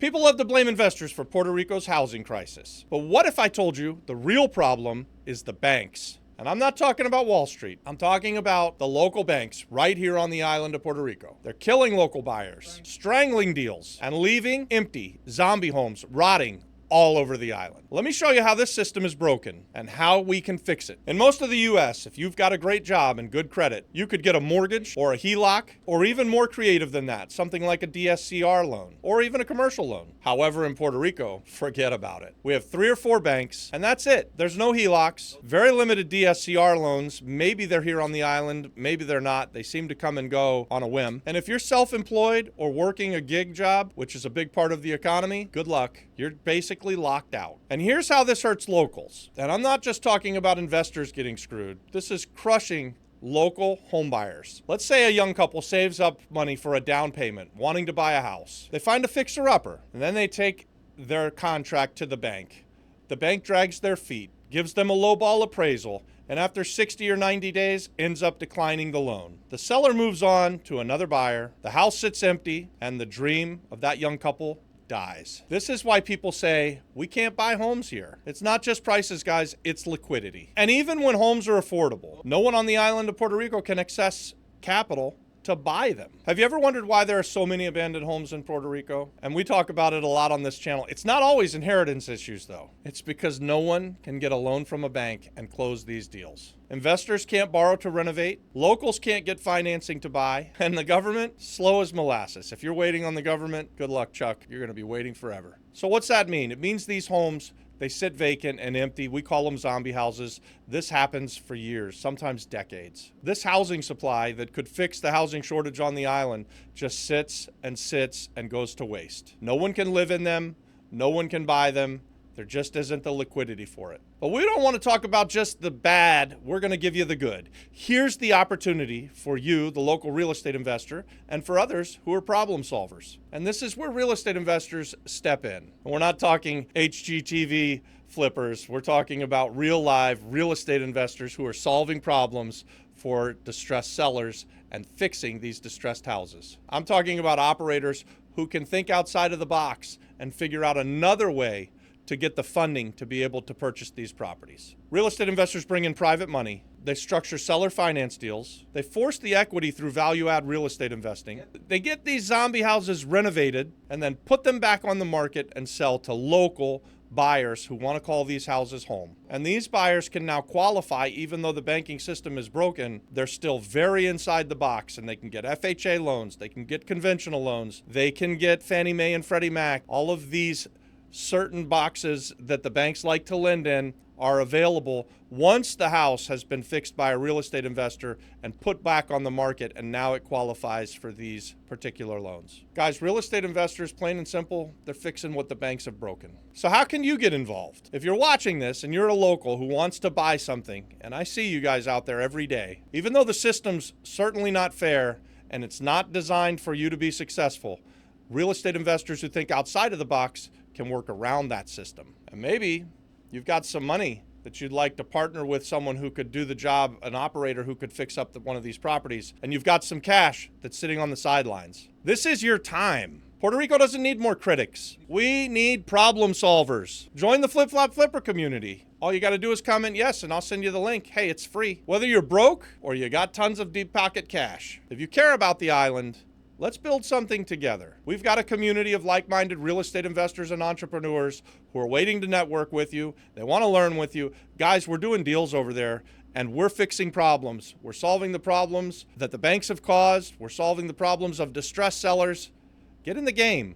People love to blame investors for Puerto Rico's housing crisis. But what if I told you the real problem is the banks? And I'm not talking about Wall Street. I'm talking about the local banks right here on the island of Puerto Rico. They're killing local buyers, strangling deals, and leaving empty zombie homes rotting all over the island. Let me show you how this system is broken and how we can fix it. In most of the U.S., if you've got a great job and good credit, you could get a mortgage or a HELOC, or even more creative than that, something like a DSCR loan or even a commercial loan. However, in Puerto Rico, forget about it. We have 3 or 4 banks, and that's it. There's no HELOCs, very limited DSCR loans. Maybe they're here on the island, maybe they're not. They seem to come and go on a whim. And if you're self-employed or working a gig job, which is a big part of the economy, good luck. You're basically locked out. And here's how this hurts locals. And I'm not just talking about investors getting screwed. This is crushing local homebuyers. Let's say a young couple saves up money for a down payment, wanting to buy a house. They find a fixer-upper, and then they take their contract to the bank. The bank drags their feet, gives them a lowball appraisal, and after 60 or 90 days, ends up declining the loan. The seller moves on to another buyer, the house sits empty, and the dream of that young couple dies. This is why people say, we can't buy homes here. It's not just prices, guys, it's liquidity. And even when homes are affordable, no one on the island of Puerto Rico can access capital to buy them. Have you ever wondered why there are so many abandoned homes in Puerto Rico? And we talk about it a lot on this channel. It's not always inheritance issues, though. It's because no one can get a loan from a bank and close these deals. Investors can't borrow to renovate, locals can't get financing to buy, and the government, slow as molasses. If you're waiting on the government, good luck, Chuck. You're going to be waiting forever. So what's that mean? It means these homes, they sit vacant and empty. We call them zombie houses. This happens for years, sometimes decades. This housing supply that could fix the housing shortage on the island just sits and goes to waste. No one can live in them. No one can buy them. There just isn't the liquidity for it. But we don't want to talk about just the bad. We're going to give you the good. Here's the opportunity for you, the local real estate investor, and for others who are problem solvers. And this is where real estate investors step in. And we're not talking HGTV flippers. We're talking about real live real estate investors who are solving problems for distressed sellers and fixing these distressed houses. I'm talking about operators who can think outside of the box and figure out another way to get the funding to be able to purchase these properties. Real estate investors bring in private money. They structure seller finance deals. They force the equity through value-add real estate investing. They get these zombie houses renovated and then put them back on the market and sell to local buyers who want to call these houses home. And these buyers can now qualify. Even though the banking system is broken, they're still very inside the box, and they can get FHA loans, they can get conventional loans, they can get Fannie Mae and Freddie Mac. All of these certain boxes that the banks like to lend in are available once the house has been fixed by a real estate investor and put back on the market, and now it qualifies for these particular loans. Guys, real estate investors, plain and simple, they're fixing what the banks have broken. So how can you get involved? If you're watching this and you're a local who wants to buy something, and I see you guys out there every day, even though the system's certainly not fair and it's not designed for you to be successful, real estate investors who think outside of the box can work around that system. And maybe you've got some money that you'd like to partner with someone who could do the job, an operator who could fix up one of these properties, and you've got some cash that's sitting on the sidelines. This is your time. Puerto Rico doesn't need more critics. We need problem solvers. Join the Flip Flop Flipper community. All you got to do is comment yes, and I'll send you the link. Hey, it's free. Whether you're broke or you got tons of deep pocket cash, if you care about the island, let's build something together. We've got a community of like-minded real estate investors and entrepreneurs who are waiting to network with you. They want to learn with you. Guys, we're doing deals over there, and we're fixing problems. We're solving the problems that the banks have caused. We're solving the problems of distressed sellers. Get in the game.